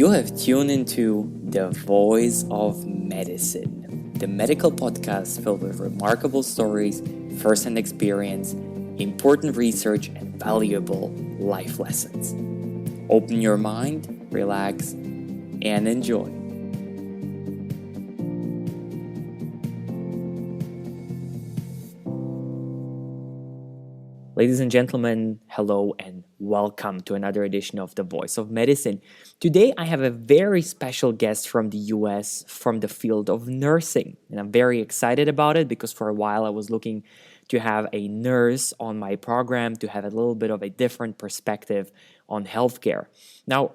You have tuned into The Voice of Medicine, the medical podcast filled with remarkable stories, first-hand experience, important research, and valuable life lessons. Open your mind, relax, and enjoy. Ladies and gentlemen, hello and welcome to another edition of The Voice of Medicine. Today I have a very special guest from the US from the field of nursing. And I'm very excited about it because for a while I was looking to have a nurse on my program to have a little bit of a different perspective on healthcare. Now,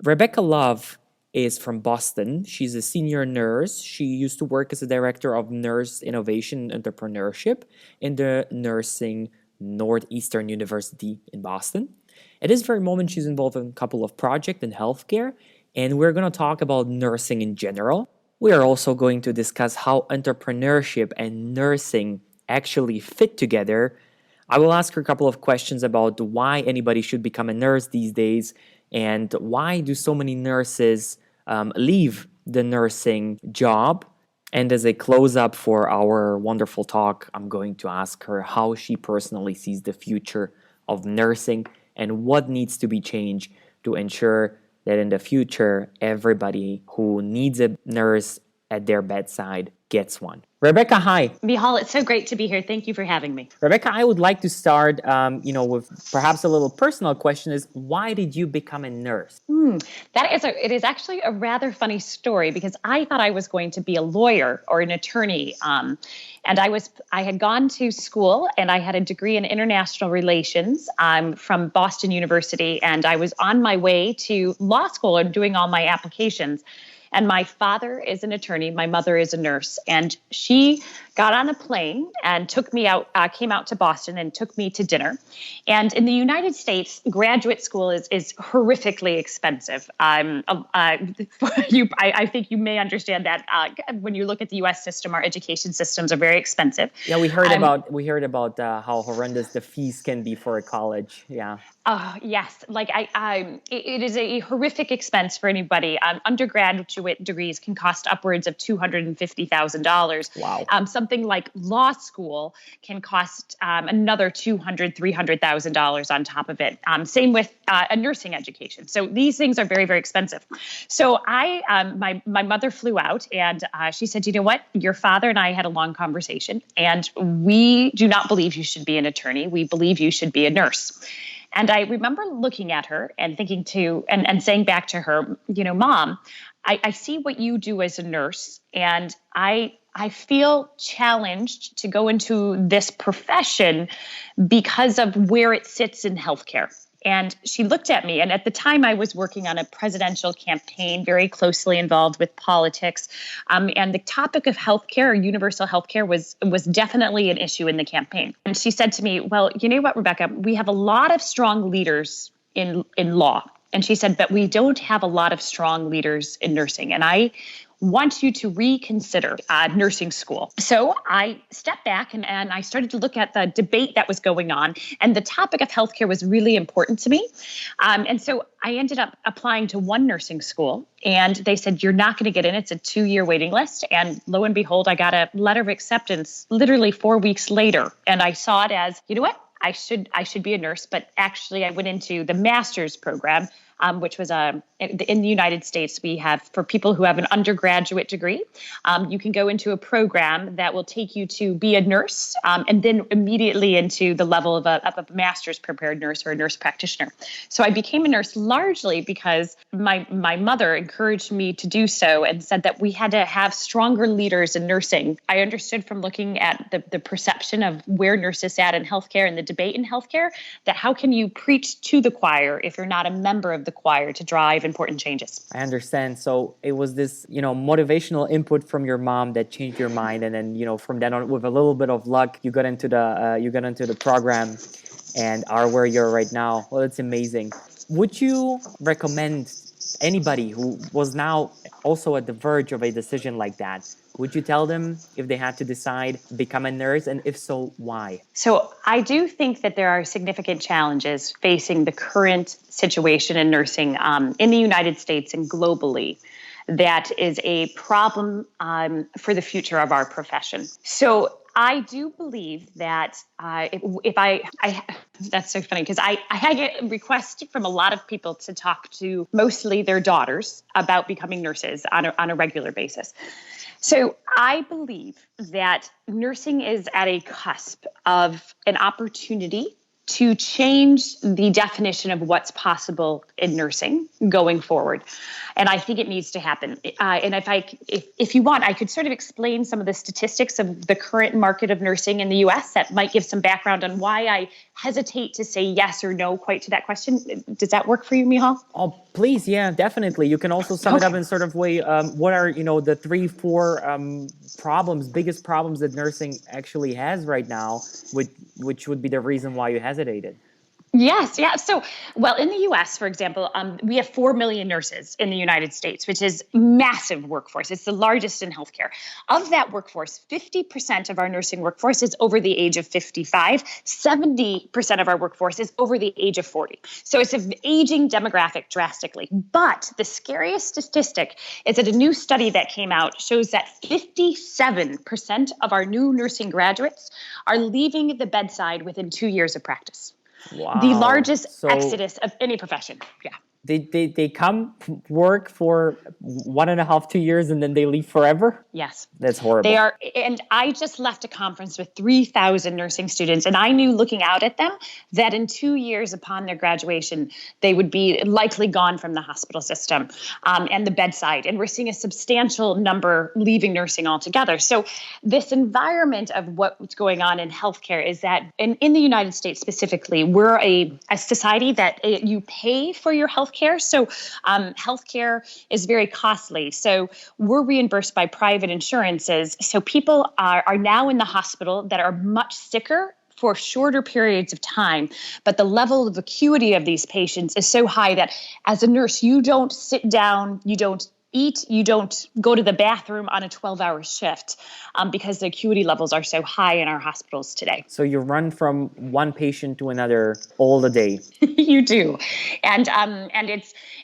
Rebecca Love is from Boston. She's a senior nurse. She used to work as a director of nurse innovation and entrepreneurship in the nursing Northeastern University in Boston. At this very moment, she's involved in a couple of projects in healthcare, and we're going to talk about nursing in general. We are also going to discuss how entrepreneurship and nursing actually fit together. I will ask her a couple of questions about why anybody should become a nurse these days, and why do so many nurses leave the nursing job. And as a close-up for our wonderful talk, I'm going to ask her how she personally sees the future of nursing and what needs to be changed to ensure that in the future, everybody who needs a nurse at their bedside gets one. Rebecca, hi. Mihal, it's so great to be here. Thank you for having me. Rebecca, I would like to start, with perhaps a little personal question is, why did you become a nurse? It is actually a rather funny story because I thought I was going to be a lawyer or an attorney. And I had gone to school and I had a degree in international relations from Boston University. And I was on my way to law school and doing all my applications. And my father is an attorney. My mother is a nurse. And she got on a plane and came out to Boston and took me to dinner. And in the United States, graduate school is horrifically expensive. I think you may understand that when you look at the U.S. system, our education systems are very expensive. Yeah, we heard about how horrendous the fees can be for a college. Yeah. Yes, it is a horrific expense for anybody. Undergraduate degrees can cost upwards of $250,000. Wow. Something like law school can cost another $200,000, $300,000 on top of it. Same with a nursing education. So these things are very, very expensive. So my mother flew out and she said, you know what? Your father and I had a long conversation and we do not believe you should be an attorney. We believe you should be a nurse. And I remember looking at her and thinking and saying back to her, Mom, I see what you do as a nurse, and I feel challenged to go into this profession because of where it sits in healthcare. And she looked at me, and at the time I was working on a presidential campaign, very closely involved with politics. And the topic of healthcare, universal healthcare, was definitely an issue in the campaign. And she said to me, well, you know what, Rebecca, we have a lot of strong leaders in law. And she said, but we don't have a lot of strong leaders in nursing. And I want you to reconsider nursing school. So I stepped back and I started to look at the debate that was going on. And the topic of healthcare was really important to me. And so I ended up applying to one nursing school. And they said, you're not going to get in. It's a 2-year waiting list. And lo and behold, I got a letter of acceptance literally 4 weeks later. And I saw it as, you know what? I should be a nurse. But actually, I went into the master's program, which was in the United States, we have, for people who have an undergraduate degree, you can go into a program that will take you to be a nurse and then immediately into the level of a master's prepared nurse or a nurse practitioner. So I became a nurse largely because my mother encouraged me to do so and said that we had to have stronger leaders in nursing. I understood from looking at the perception of where nurses sat in healthcare and the debate in healthcare that how can you preach to the choir if you're not a member of the choir to drive important changes. I understand. So it was this, motivational input from your mom that changed your mind, and then, from then on, with a little bit of luck, you got into the program, and are where you're right now. Well, it's amazing. Would you recommend anybody who was now also at the verge of a decision like that, would you tell them if they had to decide become a nurse, and if so, why? So I do think that there are significant challenges facing the current situation in nursing in the United States and globally. That is a problem for the future of our profession. So I do believe that if I that's so funny because I get requests from a lot of people to talk to mostly their daughters about becoming nurses on a regular basis. So I believe that nursing is at a cusp of an opportunity to change the definition of what's possible in nursing going forward. And I think it needs to happen. And if you want, I could sort of explain some of the statistics of the current market of nursing in the US that might give some background on why I hesitate to say yes or no quite to that question. Does that work for you, Michal? Oh, please, yeah, definitely. You can also sum it up in sort of way, what are, the 3-4 biggest problems that nursing actually has right now, which would be the reason why you hesitated. Yes, yeah. So, well, in the U.S., for example, we have 4 million nurses in the United States, which is massive workforce. It's the largest in healthcare. Of that workforce, 50% of our nursing workforce is over the age of 55. 70% of our workforce is over the age of 40. So it's an aging demographic drastically. But the scariest statistic is that a new study that came out shows that 57% of our new nursing graduates are leaving the bedside within 2 years of practice. Wow. The largest exodus of any profession. Yeah. They come work for 1.5, 2 years, and then they leave forever? Yes. That's horrible. They are. And I just left a conference with 3,000 nursing students, and I knew looking out at them that in 2 years upon their graduation, they would be likely gone from the hospital system and the bedside. And we're seeing a substantial number leaving nursing altogether. So this environment of what's going on in healthcare is that in the United States specifically, we're a society that you pay for your healthcare. So healthcare is very costly. So we're reimbursed by private insurances. So people are now in the hospital that are much sicker for shorter periods of time. But the level of acuity of these patients is so high that as a nurse, you don't sit down, you don't eat, you don't go to the bathroom on a 12-hour shift because the acuity levels are so high in our hospitals today. So you run from one patient to another all the day. You do, and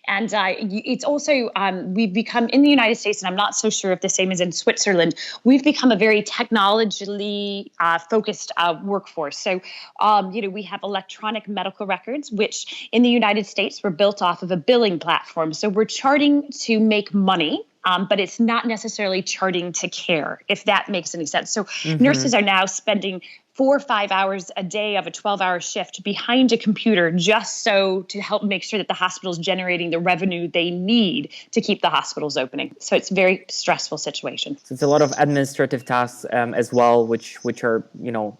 it's also we've become in the United States, and I'm not so sure if the same is in Switzerland. We've become a very technologically focused workforce. So we have electronic medical records, which in the United States were built off of a billing platform. So we're charting to make money. But it's not necessarily charting to care, if that makes any sense. So nurses are now spending 4 or 5 hours a day of a 12-hour shift behind a computer just so to help make sure that the hospital is generating the revenue they need to keep the hospitals opening. So it's a very stressful situation. So it's a lot of administrative tasks as well, which are,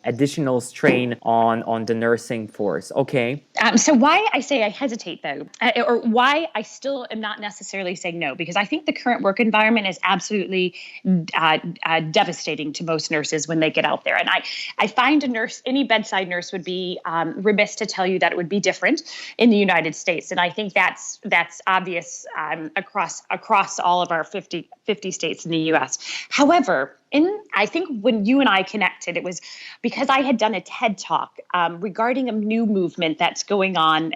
additional strain on the nursing force. Okay. So why I say I hesitate, though, or why I still am not necessarily saying no, because I think the current work environment is absolutely devastating to most nurses when they get out there. And I find a nurse, any bedside nurse would be remiss to tell you that it would be different in the United States. And I think that's obvious across all of our 50 states in the U.S. However, I think when you and I connected, it was because I had done a TED Talk regarding a new movement that's going on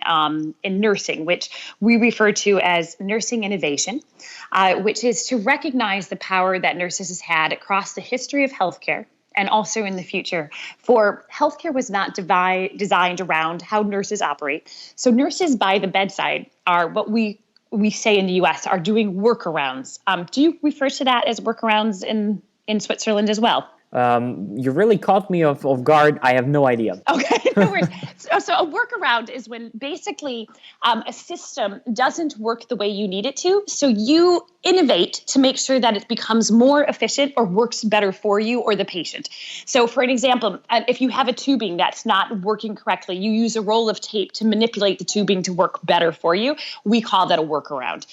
in nursing, which we refer to as nursing innovation, which is to recognize the power that nurses has had across the history of healthcare and also in the future. For healthcare was not designed around how nurses operate. So nurses by the bedside are what we say in the U.S. are doing workarounds. Do you refer to that as workarounds in Switzerland as well? You really caught me off guard. I have no idea. Okay, no worries. So a workaround is when basically a system doesn't work the way you need it to. So you innovate to make sure that it becomes more efficient or works better for you or the patient. So for an example, if you have a tubing that's not working correctly, you use a roll of tape to manipulate the tubing to work better for you. We call that a workaround.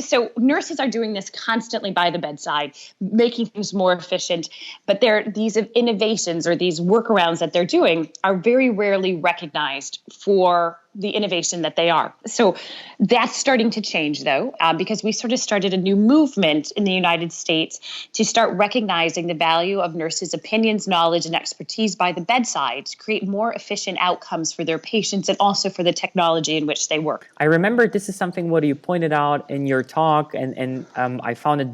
So nurses are doing this constantly by the bedside, making things more efficient. But these innovations or these workarounds that they're doing are very rarely recognized for the innovation that they are. So that's starting to change, though, because we sort of started a new movement in the United States to start recognizing the value of nurses' opinions, knowledge, and expertise by the bedside to create more efficient outcomes for their patients and also for the technology in which they work. I remember this is something what you pointed out in your talk, and I found it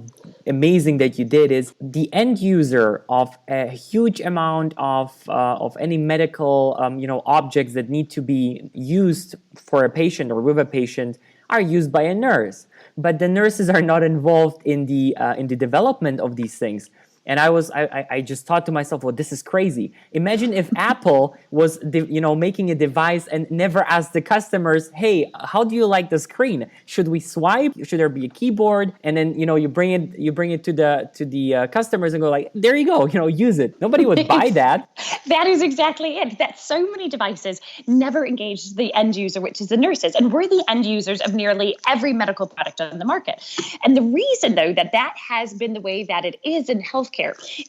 amazing that you did, is the end user of a huge amount of any medical objects that need to be used for a patient or with a patient are used by a nurse, but the nurses are not involved in the development of these things. And I just thought to myself, well, this is crazy. Imagine if Apple was, making a device and never asked the customers, hey, how do you like the screen? Should we swipe? Should there be a keyboard? And then, you bring it to the customers and go like, there you go, use it. Nobody would buy that. That is exactly it. That so many devices never engage the end user, which is the nurses. And we're the end users of nearly every medical product on the market. And the reason, though, that has been the way that it is in healthcare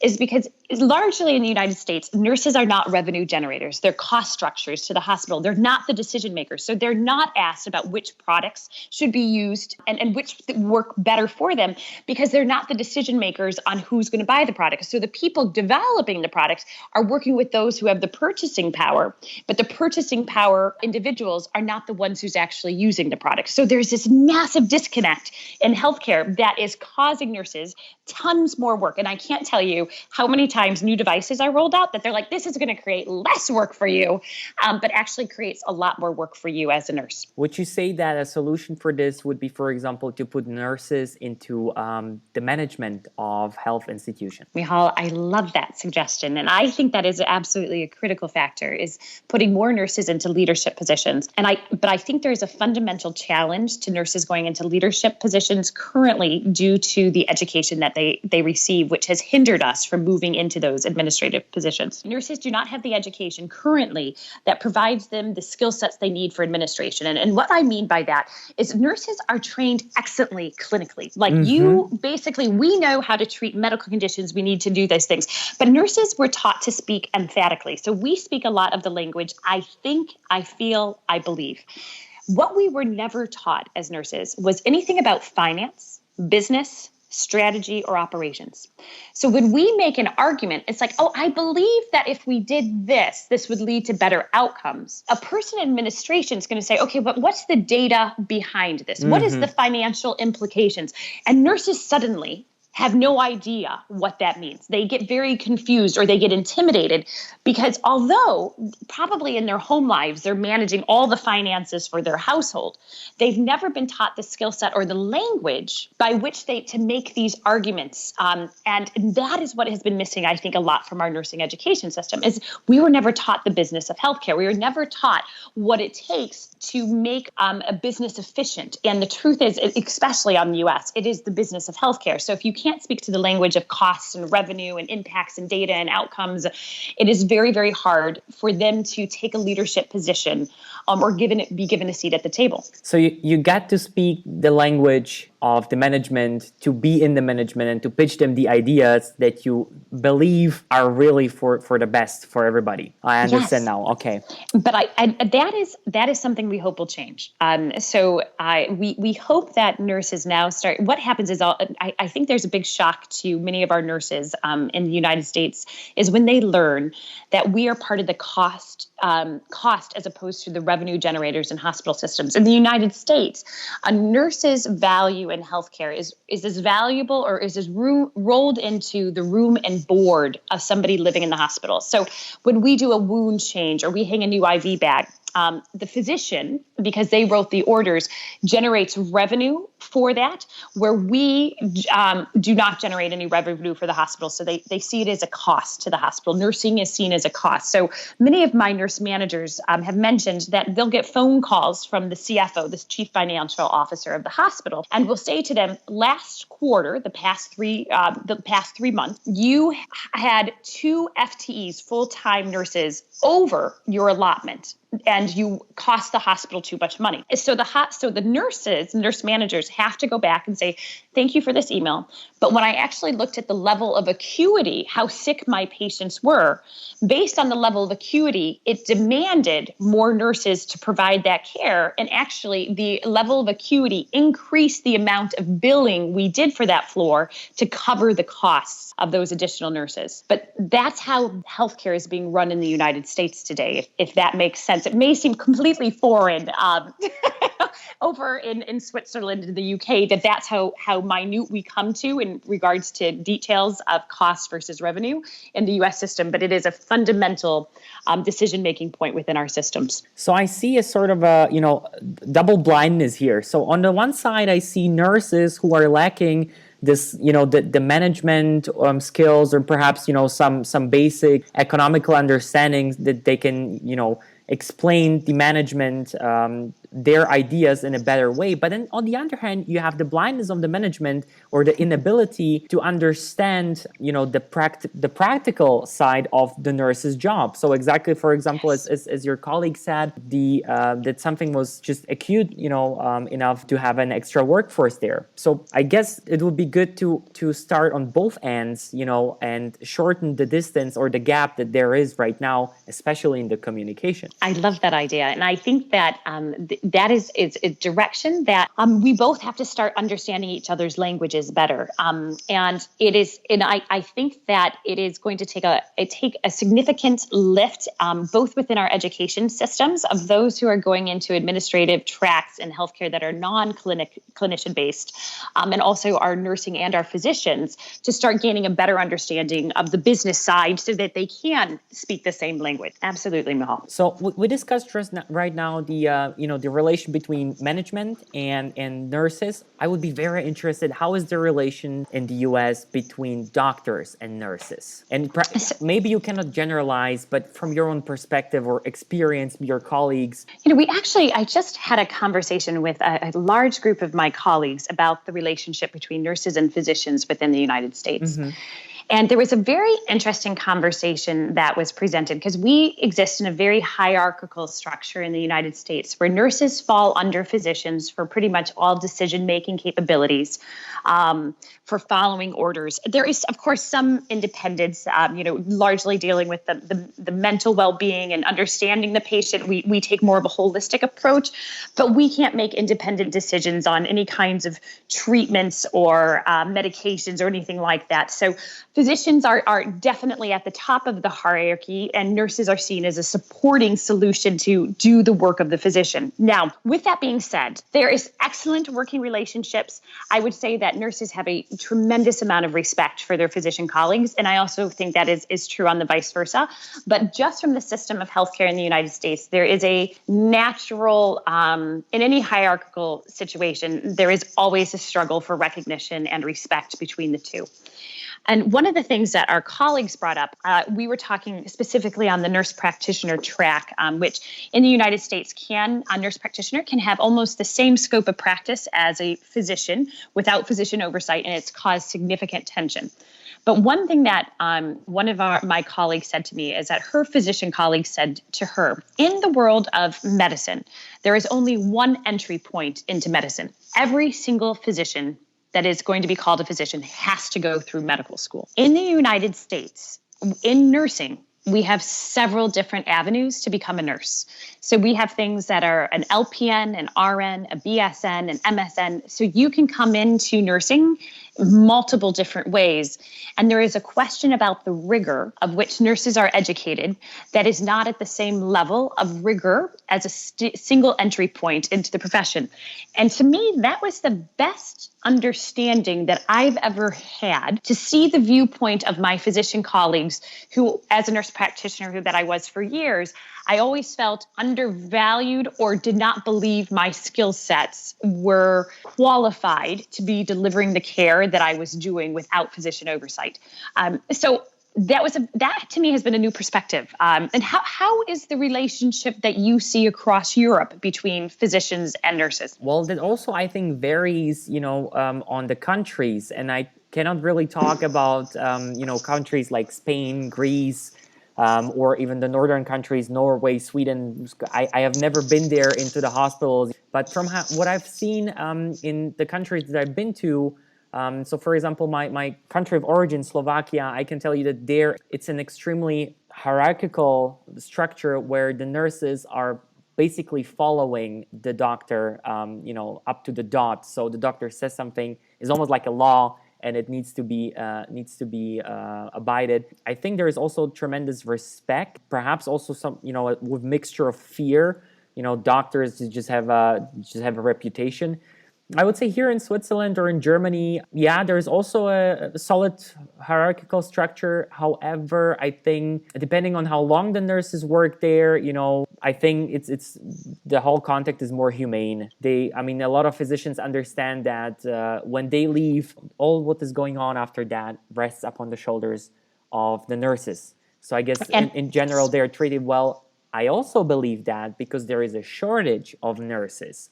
is because largely in the United States, nurses are not revenue generators. They're cost structures to the hospital. They're not the decision makers. So they're not asked about which products should be used and which work better for them because they're not the decision makers on who's going to buy the product. So the people developing the products are working with those who have the purchasing power, but the purchasing power individuals are not the ones who's actually using the product. So there's this massive disconnect in healthcare that is causing nurses tons more work. And I can't tell you how many times new devices are rolled out that they're like, this is going to create less work for you, but actually creates a lot more work for you as a nurse. Would you say that a solution for this would be, for example, to put nurses into the management of health institutions? Mihal, I love that suggestion. And I think that is absolutely a critical factor, is putting more nurses into leadership positions. But I think there's a fundamental challenge to nurses going into leadership positions currently due to the education that they receive, which has hindered us from moving into those administrative positions. Nurses do not have the education currently that provides them the skill sets they need for administration. And what I mean by that is nurses are trained excellently clinically. Like we know how to treat medical conditions. We need to do those things. But nurses were taught to speak emphatically. So we speak a lot of the language, I think, I feel, I believe. What we were never taught as nurses was anything about finance, business, strategy, or operations. So when we make an argument, it's like, oh, I believe that if we did this, this would lead to better outcomes. A person in administration is going to say, okay, but what's the data behind this? What is the financial implications? And nurses suddenly have no idea what that means. They get very confused or they get intimidated because although probably in their home lives, they're managing all the finances for their household, they've never been taught the skill set or the language by which to make these arguments. And that is what has been missing, I think, a lot from our nursing education system is we were never taught the business of healthcare. We were never taught what it takes to make a business efficient. And the truth is, especially on the US, it is the business of healthcare. So if you can't speak to the language of costs and revenue and impacts and data and outcomes, it is very, very hard for them to take a leadership position or be given a seat at the table. So you got to speak the language of the management, to be in the management and to pitch them the ideas that you believe are really for the best for everybody. I understand now. Okay. But that is something we hope will change. We hope that nurses now start. What happens is I think there's a big shock to many of our nurses in the United States is when they learn that we are part of the cost as opposed to the revenue generators in hospital systems. In the United States, a nurse's value in healthcare is as valuable or is as rolled into the room and board of somebody living in the hospital. So when we do a wound change or we hang a new IV bag, the physician, because they wrote the orders, generates revenue for that, where we do not generate any revenue for the hospital. So they see it as a cost to the hospital. Nursing is seen as a cost. So many of my nurse managers have mentioned that they'll get phone calls from the CFO, the chief financial officer of the hospital, and will say to them, last quarter, the past 3 months, you had 2 FTEs, full-time nurses, over your allotment. and you cost the hospital too much money. So the nurse managers have to go back and say, thank you for this email. But when I actually looked at the level of acuity, how sick my patients were, based on the level of acuity, it demanded more nurses to provide that care. And actually, the level of acuity increased the amount of billing we did for that floor to cover the costs of those additional nurses. But that's how healthcare is being run in the United States today, if that makes sense. It may seem completely foreign over in Switzerland and the UK, that's how minute we come to in regards to details of cost versus revenue in the US system. But it is a fundamental decision-making point within our systems. So I see a sort of a, double blindness here. So on the one side, I see nurses who are lacking this, the management skills, or perhaps, some basic economical understandings that they can, explain the management, their ideas in a better way. But then on the other hand, you have the blindness of the management, or the inability to understand, the practical side of the nurse's job. So exactly, for example, as your colleague said, that something was just acute, enough to have an extra workforce there. So I guess it would be good to start on both ends, and shorten the distance or the gap that there is right now, especially in the communication. I love that idea. And I think that that is a direction that we both have to start understanding each other's languages better. And it is, and I think that it is going to take a significant lift, both within our education systems of those who are going into administrative tracks in healthcare that are non-clinician based, and also our nursing and our physicians, to start gaining a better understanding of the business side so that they can speak the same language. Absolutely, Michal. So we discussed right now the relation between management and nurses. I would be very interested, how is the relation in the US between doctors and nurses? And maybe you cannot generalize, but from your own perspective or experience, your colleagues. I just had a conversation with a large group of my colleagues about the relationship between nurses and physicians within the United States. Mm-hmm. And there was a very interesting conversation that was presented, because we exist in a very hierarchical structure in the United States, where nurses fall under physicians for pretty much all decision-making capabilities, for following orders. There is, of course, some independence, largely dealing with the mental well-being and understanding the patient. We take more of a holistic approach, but we can't make independent decisions on any kinds of treatments or medications or anything like that. So physicians are definitely at the top of the hierarchy, and nurses are seen as a supporting solution to do the work of the physician. Now, with that being said, there is excellent working relationships. I would say that nurses have a tremendous amount of respect for their physician colleagues, and I also think that is true on the vice versa. But just from the system of healthcare in the United States, there is a natural, in any hierarchical situation, there is always a struggle for recognition and respect between the two. And one of the things that our colleagues brought up, we were talking specifically on the nurse practitioner track, which in the United States a nurse practitioner can have almost the same scope of practice as a physician without physician oversight, and it's caused significant tension. But one thing that one of my colleagues said to me is that her physician colleague said to her, in the world of medicine, there is only one entry point into medicine. Every single physician that is going to be called a physician has to go through medical school. In the United States, in nursing, we have several different avenues to become a nurse. So we have things that are an LPN, an RN, a BSN, an MSN. So you can come into nursing multiple different ways. And there is a question about the rigor of which nurses are educated that is not at the same level of rigor as a single entry point into the profession. And to me, that was the best understanding that I've ever had, to see the viewpoint of my physician colleagues who, as a nurse practitioner that I was for years, I always felt undervalued or did not believe my skill sets were qualified to be delivering the care that I was doing without physician oversight. So that to me has been a new perspective. And how is the relationship that you see across Europe between physicians and nurses? Well, that also, I think, varies, on the countries. And I cannot really talk about, countries like Spain, Greece, or even the northern countries, Norway, Sweden. I have never been there into the hospitals, but from what I've seen in the countries that I've been to, so for example, my country of origin, Slovakia, I can tell you that there it's an extremely hierarchical structure where the nurses are basically following the doctor, up to the dot. So the doctor says something, is almost like a law, and it needs to be abided. I think there is also tremendous respect, perhaps also some, with mixture of fear. Doctors just have a reputation. I would say here in Switzerland or in Germany, yeah, there's also a solid hierarchical structure. However, I think depending on how long the nurses work there, I think it's the whole context is more humane. A lot of physicians understand that when they leave, all what is going on after that rests upon the shoulders of the nurses. So I guess in general, they're treated well. I also believe that because there is a shortage of nurses.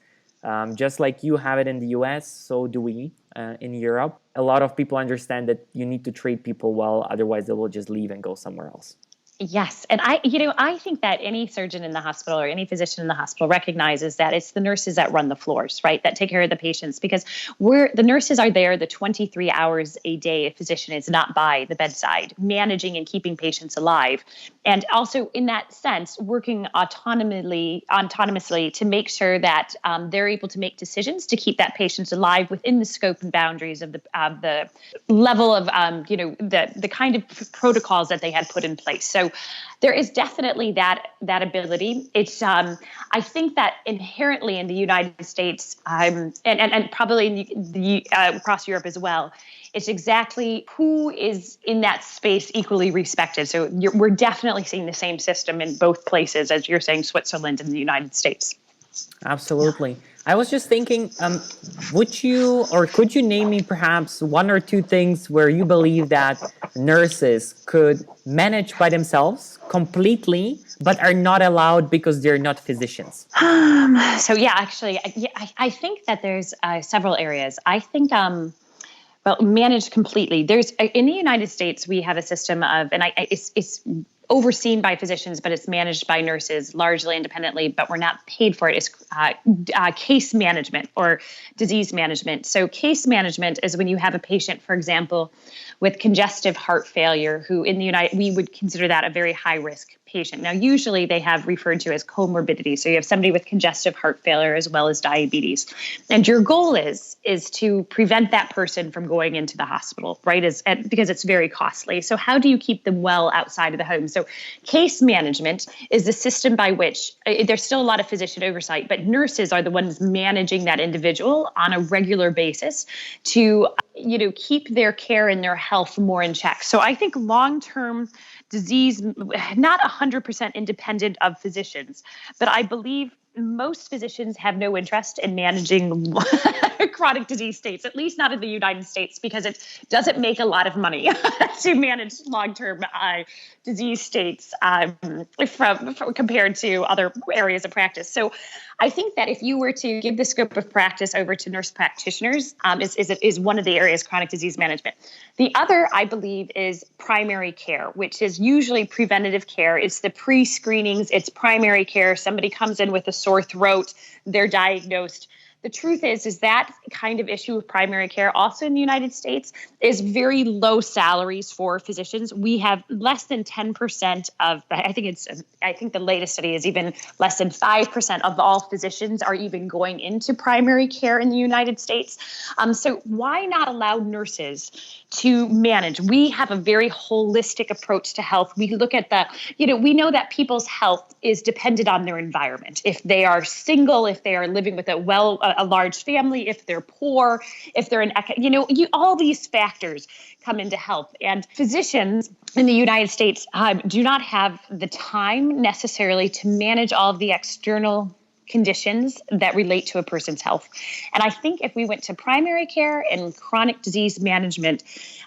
Just like you have it in the US, so do we in Europe. A lot of people understand that you need to treat people well, otherwise they will just leave and go somewhere else. Yes. And I think that any surgeon in the hospital or any physician in the hospital recognizes that it's the nurses that run the floors, right? That take care of the patients, because the nurses are there the 23 hours a day. A physician is not by the bedside, managing and keeping patients alive. And also in that sense, working autonomously to make sure that they're able to make decisions to keep that patient alive within the scope and boundaries of the level of, the kind of protocols that they had put in place. So there is definitely that ability. It's I think that inherently in the United States and probably in the across Europe as well, it's exactly who is in that space equally respected. So we're definitely seeing the same system in both places, as you're saying, Switzerland and the United States. Absolutely. I was just thinking, would you or could you name me perhaps one or two things where you believe that nurses could manage by themselves completely, but are not allowed because they're not physicians? I think that there's several areas. I think, managed completely. There's in the United States, we have a system of, and it's overseen by physicians, but it's managed by nurses largely independently, but we're not paid for it. It's case management or disease management. So case management is when you have a patient, for example, with congestive heart failure, who in the we would consider that a very high risk patient. Now, usually they have referred to as comorbidity. So you have somebody with congestive heart failure as well as diabetes. And your goal is to prevent that person from going into the hospital, right? Because it's very costly. So how do you keep them well outside of the home? So case management is the system by which there's still a lot of physician oversight, but nurses are the ones managing that individual on a regular basis to, keep their care and their health more in check. So I think long-term disease, not 100% independent of physicians, but I believe most physicians have no interest in managing chronic disease states, at least not in the United States, because it doesn't make a lot of money to manage long-term disease states from compared to other areas of practice. So I think that if you were to give the scope of practice over to nurse practitioners, is one of the areas, chronic disease management. The other, I believe, is primary care, which is usually preventative care. It's the pre-screenings, it's primary care. Somebody comes in with a sore throat, they're diagnosed. The truth is that kind of issue with primary care also in the United States is very low salaries for physicians. We have less than 10% of, I think the latest study is even less than 5% of all physicians are even going into primary care in the United States. So why not allow nurses to manage? We have a very holistic approach to health. We look at we know that people's health is dependent on their environment. If they are single, if they are living with a large family, if they're poor, if they're all these factors come into health. And physicians in the United States do not have the time necessarily to manage all of the external conditions that relate to a person's health. And I think if we went to primary care and chronic disease management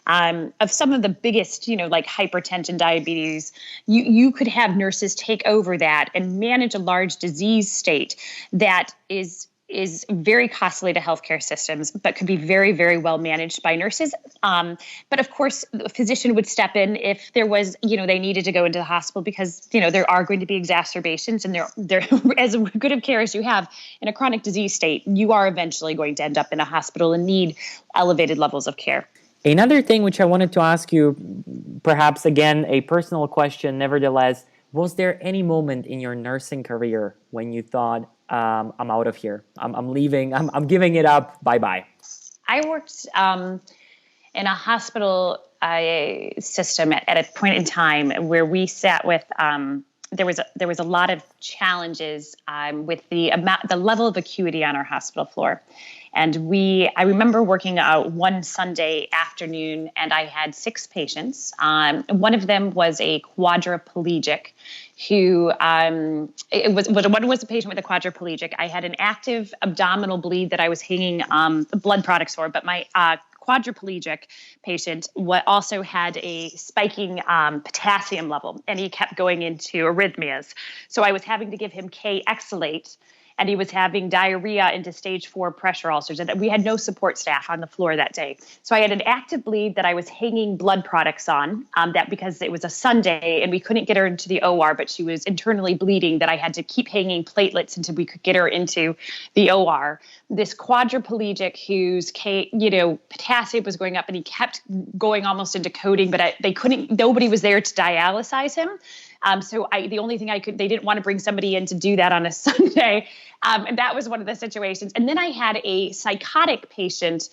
of some of the biggest, like hypertension, diabetes, you could have nurses take over that and manage a large disease state that is is very costly to healthcare systems, but could be very, very well managed by nurses. But of course, the physician would step in if there was, they needed to go into the hospital because, there are going to be exacerbations, and they're as good of care as you have in a chronic disease state, you are eventually going to end up in a hospital and need elevated levels of care. Another thing which I wanted to ask you, perhaps again, a personal question, nevertheless, was there any moment in your nursing career when you thought, I'm out of here, I'm leaving, I'm giving it up, bye-bye? I worked in a hospital system at a point in time where we sat with, there was a lot of challenges with the level of acuity on our hospital floor. And I remember working one Sunday afternoon, and I had 6 patients. One of them was a quadriplegic who, one was a patient with a quadriplegic. I had an active abdominal bleed that I was hanging blood products for, but my quadriplegic patient also had a spiking potassium level, and he kept going into arrhythmias. So I was having to give him K-exalate, and he was having diarrhea into stage 4 pressure ulcers. And we had no support staff on the floor that day. So I had an active bleed that I was hanging blood products on, that because it was a Sunday and we couldn't get her into the OR, but she was internally bleeding, that I had to keep hanging platelets until we could get her into the OR. This quadriplegic whose potassium was going up, and he kept going almost into coding, but nobody was there to dialyze him. So the only thing they didn't want to bring somebody in to do that on a Sunday. And that was one of the situations. And then I had a psychotic patient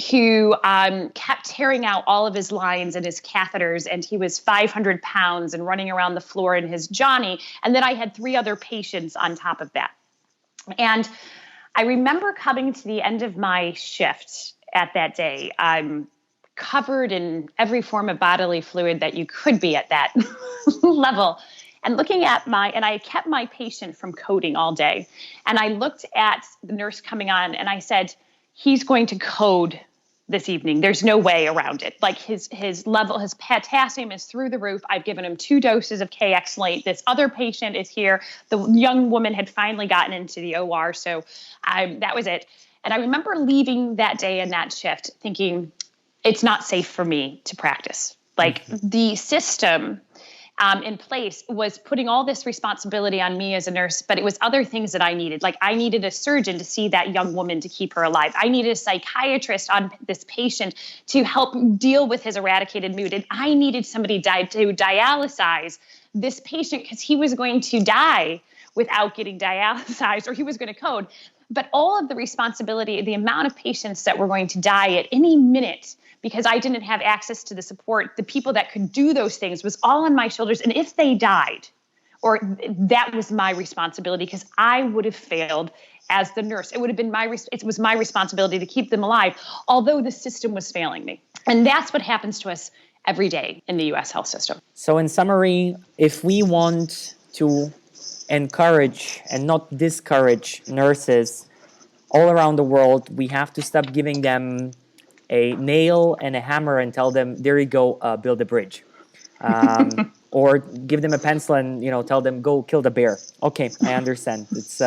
who kept tearing out all of his lines and his catheters, and he was 500 pounds and running around the floor in his Johnny. And then I had 3 other patients on top of that. And I remember coming to the end of my shift at that day. I'm covered in every form of bodily fluid that you could be at that level. And looking at and I kept my patient from coding all day. And I looked at the nurse coming on, and I said, he's going to code this evening. There's no way around it. Like his level, his potassium is through the roof. I've given him 2 doses of K-exalate. This other patient is here. The young woman had finally gotten into the OR. So that was it. And I remember leaving that day and that shift thinking, it's not safe for me to practice. Like the system in place was putting all this responsibility on me as a nurse, but it was other things that I needed. Like I needed a surgeon to see that young woman to keep her alive. I needed a psychiatrist on this patient to help deal with his eradicated mood. And I needed somebody to dialyze this patient because he was going to die without getting dialyzed, or he was going to code. But all of the responsibility, the amount of patients that were going to die at any minute because I didn't have access to the support, the people that could do those things, was all on my shoulders. And if they died, that was my responsibility, because I would have failed as the nurse. It would have been it was my responsibility to keep them alive, although the system was failing me. And that's what happens to us every day in the U.S. health system. So in summary, if we want to encourage and not discourage nurses all around the world, we have to stop giving them a nail and a hammer and tell them, there you go, build a bridge. Or give them a pencil and tell them, go kill the bear. Okay, I understand. It's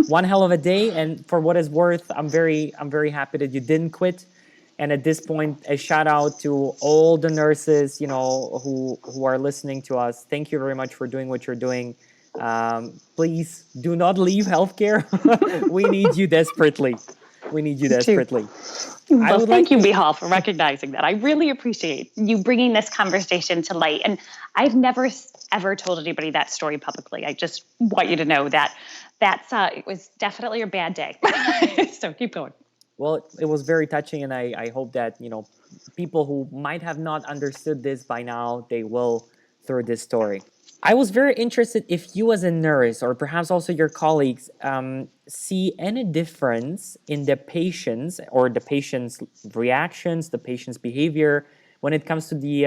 one hell of a day, and for what it's worth, I'm very happy that you didn't quit. And at this point, a shout out to all the nurses who are listening to us. Thank you very much for doing what you're doing. Please do not leave healthcare. We need you desperately. Well, thank you, Michal, for recognizing that. I really appreciate you bringing this conversation to light. And I've never, ever told anybody that story publicly. I just want you to know that it was definitely a bad day. So keep going. Well, it was very touching, and I hope that, people who might have not understood this by now, they will through this story. I was very interested if you as a nurse, or perhaps also your colleagues, see any difference in the patients or the patient's reactions, the patient's behavior when it comes to the,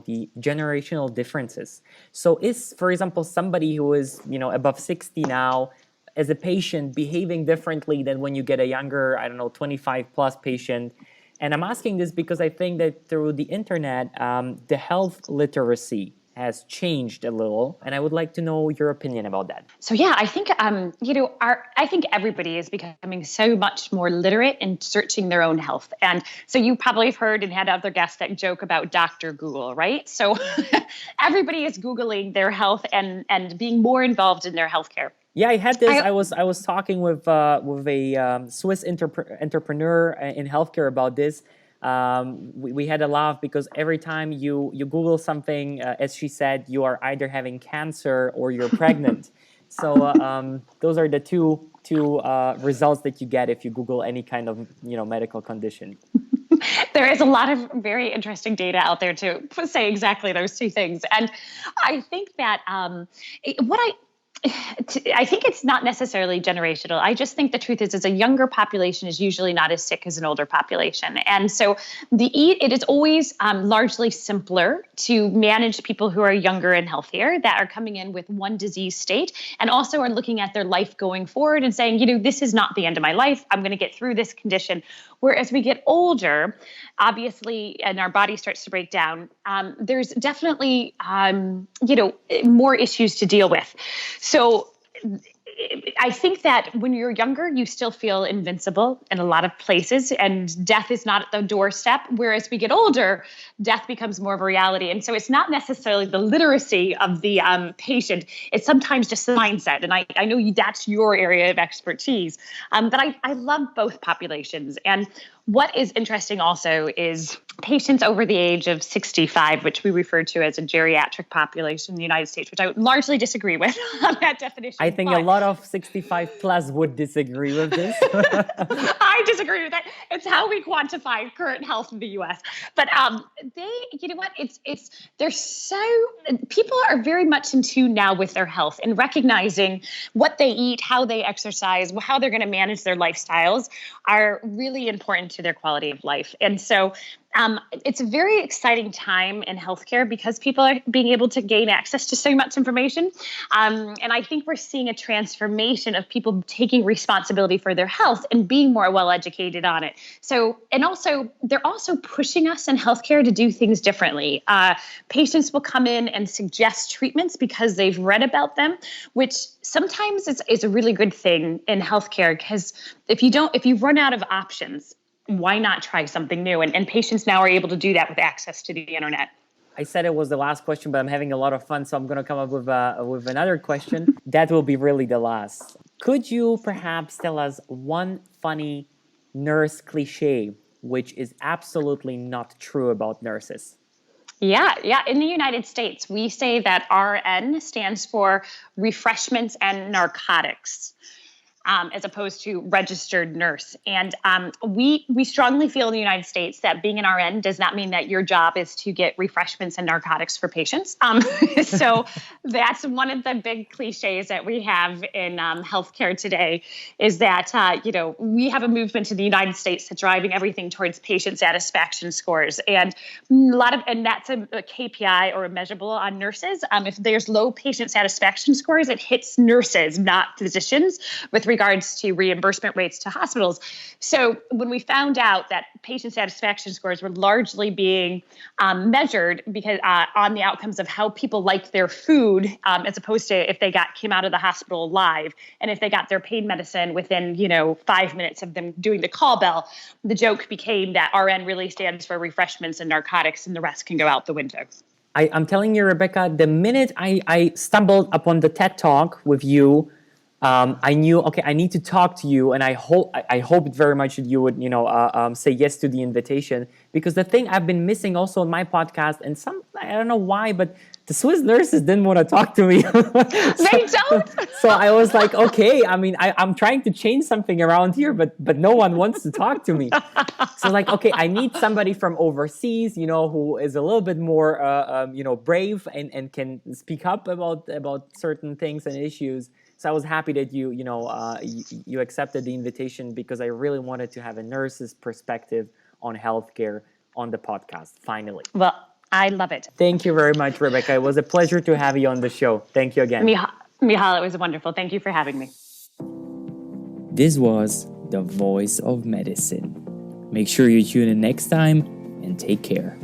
the generational differences. So is, for example, somebody who is, above 60 now, as a patient behaving differently than when you get a younger, 25 plus patient? And I'm asking this because I think that through the internet, the health literacy has changed a little, and I would like to know your opinion about that. So yeah, I think I think everybody is becoming so much more literate in searching their own health. And so you probably have heard and had other guests that joke about Dr. Google, right? So everybody is Googling their health and being more involved in their healthcare. Yeah, I had this. I was talking with a Swiss entrepreneur in healthcare about this. We had a laugh because every time you Google something, as she said, you are either having cancer or you're pregnant. So those are the two results that you get if you Google any kind of medical condition. There is a lot of very interesting data out there to say exactly those two things, and I think that I think it's not necessarily generational. I just think the truth is a younger population is usually not as sick as an older population. And so it is always largely simpler to manage people who are younger and healthier that are coming in with one disease state and also are looking at their life going forward and saying, this is not the end of my life. I'm going to get through this condition. Whereas we get older, obviously, and our body starts to break down, there's definitely, more issues to deal with. So I think that when you're younger, you still feel invincible in a lot of places and death is not at the doorstep. Whereas we get older, death becomes more of a reality. And so it's not necessarily the literacy of the patient. It's sometimes just the mindset. And I know that's your area of expertise. But I love both populations. And what is interesting also is patients over the age of 65, which we refer to as a geriatric population in the United States, which I largely disagree with on that definition. I think a lot of 65 plus would disagree with this. I disagree with that. It's how we quantify current health in the U.S. But people are very much in tune now with their health and recognizing what they eat, how they exercise, how they're going to manage their lifestyles are really important to their quality of life. And so it's a very exciting time in healthcare because people are being able to gain access to so much information. And I think we're seeing a transformation of people taking responsibility for their health and being more well-educated on it. So, and also, they're also pushing us in healthcare to do things differently. Patients will come in and suggest treatments because they've read about them, which sometimes is a really good thing in healthcare because if you run out of options, why not try something new? And patients now are able to do that with access to the internet. I said it was the last question, but I'm having a lot of fun, so I'm going to come up with another question. That will be really the last. Could you perhaps tell us one funny nurse cliche, which is absolutely not true about nurses? Yeah. In the United States, we say that RN stands for refreshments and narcotics. As opposed to registered nurse. And we strongly feel in the United States that being an RN does not mean that your job is to get refreshments and narcotics for patients. So that's one of the big cliches that we have in healthcare today is that, we have a movement in the United States that's driving everything towards patient satisfaction scores. And that's a KPI or a measurable on nurses. If there's low patient satisfaction scores, it hits nurses, not physicians, with regards to reimbursement rates to hospitals. So when we found out that patient satisfaction scores were largely being measured because on the outcomes of how people liked their food, as opposed to if they came out of the hospital alive, and if they got their pain medicine within 5 minutes of them doing the call bell, the joke became that RN really stands for refreshments and narcotics, and the rest can go out the window. I'm telling you, Rebecca, the minute I stumbled upon the TED Talk with you, I knew, okay, I need to talk to you, and I hoped very much that you would, say yes to the invitation, because the thing I've been missing also on my podcast, and I don't know why, but the Swiss nurses didn't want to talk to me. They don't. So I was like, okay, I'm trying to change something around here, but no one wants to talk to me. So like, okay, I need somebody from overseas, who is a little bit more, brave and can speak up about certain things and issues. So I was happy that you accepted the invitation because I really wanted to have a nurse's perspective on healthcare on the podcast, finally. Well, I love it. Thank you very much, Rebecca. It was a pleasure to have you on the show. Thank you again. Mihal, it was wonderful. Thank you for having me. This was The Voice of Medicine. Make sure you tune in next time and take care.